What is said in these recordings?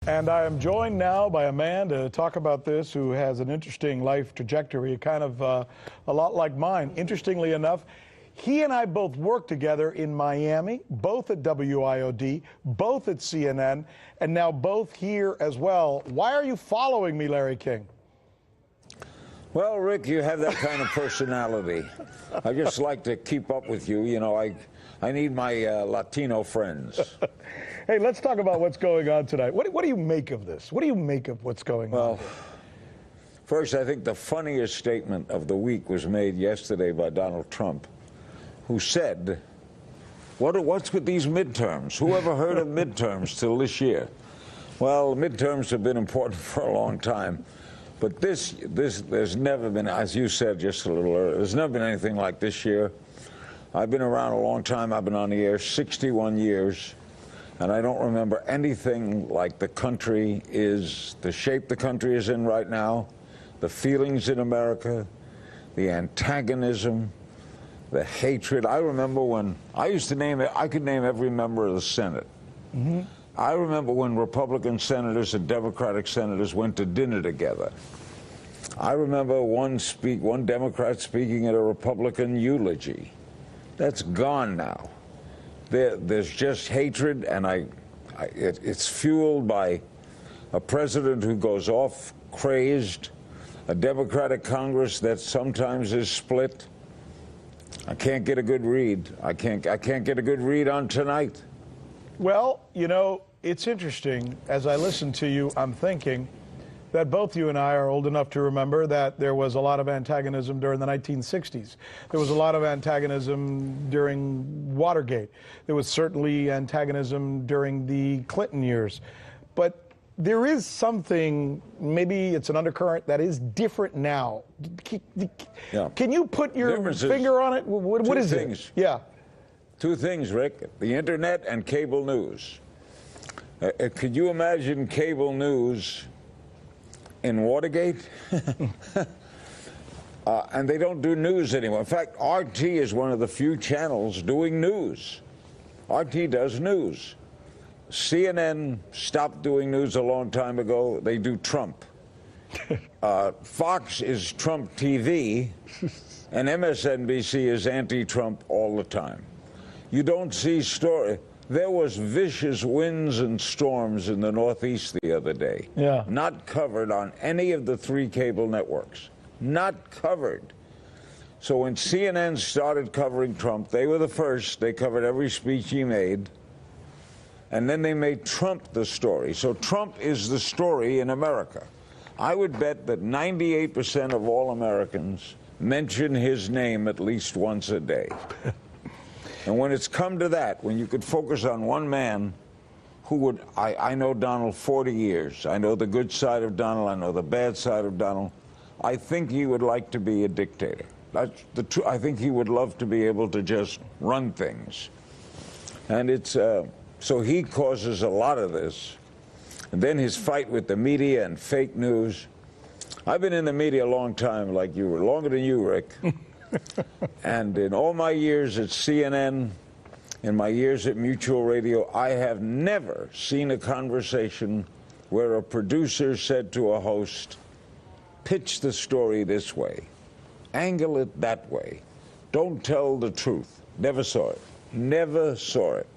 And I am joined now by a man to talk about this who has an interesting life trajectory, kind of a lot like mine. Interestingly enough, he and I both worked together in Miami, both at WIOD, both at CNN, and now both here as well. Why are you following me, Larry King? Well, Rick, you have that kind of personality. I just like to keep up with you. You know, I need my Latino friends. Hey, let's talk about what's going on tonight. What do you make of this? What do you make of what's going on? Well, first, I think the funniest statement of the week was made yesterday by Donald Trump, who said, what's with these midterms? Who ever heard of midterms till this year? Well, midterms have been important for a long time. But there's never been, as you said just a little earlier, there's never been anything like this year. I've been around a long time. I've been on the air 61 years. And I don't remember anything like the country is, the shape the country is in right now, the feelings in America, the antagonism, the hatred. I remember when I used to name it, I could name every member of the Senate. Mm-hmm. I remember when Republican senators and Democratic senators went to dinner together. I remember one Democrat speaking at a Republican eulogy. That's gone now. There's just hatred, and it's fueled by a president who goes off crazed, a Democratic Congress that sometimes is split. I can't get a good read. I can't get a good read on tonight. Well, you know, it's interesting. As I listen to you, I'm thinking that both you and I are old enough to remember that there was a lot of antagonism during the 1960s. There was a lot of antagonism during Watergate. There was certainly antagonism during the Clinton years. But there is something, maybe it's an undercurrent, that is different now. Yeah. Can you put your finger on it? What is it? Yeah. Two things, Rick. The internet and cable news. Could you imagine cable news in Watergate? And they don't do news anymore. In fact, RT is one of the few channels doing news. RT does news. CNN stopped doing news a long time ago. They do Trump. Fox is Trump TV, and MSNBC is anti-Trump all the time. You don't see story. There was vicious winds and storms in the Northeast the other day. Yeah. Not covered on any of the three cable networks. Not covered. So when CNN started covering Trump, they were the first. They covered every speech he made. And then they made Trump the story. So Trump is the story in America. I would bet that 98% of all Americans mention his name at least once a day. And when it's come to that, when you could focus on one man who would, I know Donald 40 years. I know the good side of Donald. I know the bad side of Donald. I think he would like to be a dictator. That's the truth. I think he would love to be able to just run things. And it's, so he causes a lot of this. And then his fight with the media and fake news. I've been in the media a long time, like you were, longer than you, Rick. And in all my years at CNN, in my years at Mutual Radio, I have never seen a conversation where a producer said to a host, pitch the story this way, angle it that way, don't tell the truth. Never saw it. Never saw it.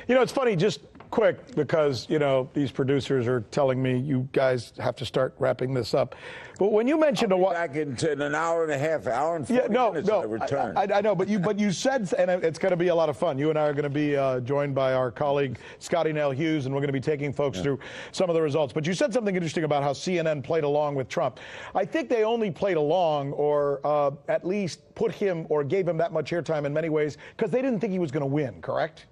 You know, it's funny, just quick, because, you know, these producers are telling me you guys have to start wrapping this up. But when you mentioned back in an hour and a half, hour and 40 minutes, I return. I know, but you said, and it's going to be a lot of fun. You and I are going to be joined by our colleague Scotty Nell Hughes, and we're going to be taking folks through some of the results. But you said something interesting about how CNN played along with Trump. I think they only played along, or at least put him or gave him that much airtime in many ways, because they didn't think he was going to win, correct?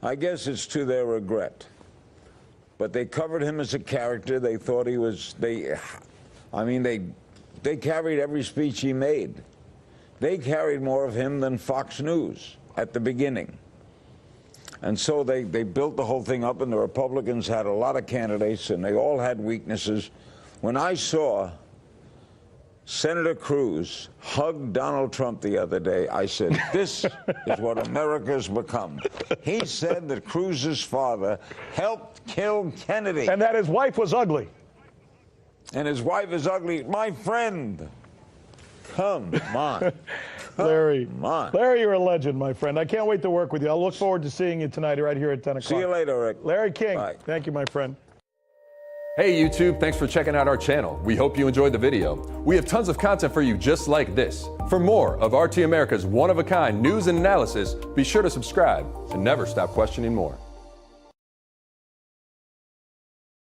I guess it's to their regret. But they covered him as a character. They thought he was, they carried every speech he made. They carried more of him than Fox News at the beginning. And so they built the whole thing up, and the Republicans had a lot of candidates, and they all had weaknesses. When I saw Senator Cruz hugged Donald Trump the other day. I said, this is what America's become. He said that Cruz's father helped kill Kennedy. And that his wife was ugly. And his wife is ugly. My friend, come on. Larry, Come on. Larry, you're a legend, my friend. I can't wait to work with you. I'll look forward to seeing you tonight right here at 10 o'clock. See you later, Rick. Larry King, Bye. thank you, my friend. Hey YouTube, thanks for checking out our channel. We hope you enjoyed the video. We have tons of content for you just like this. For more of RT America's one-of-a-kind news and analysis, be sure to subscribe and never stop questioning more.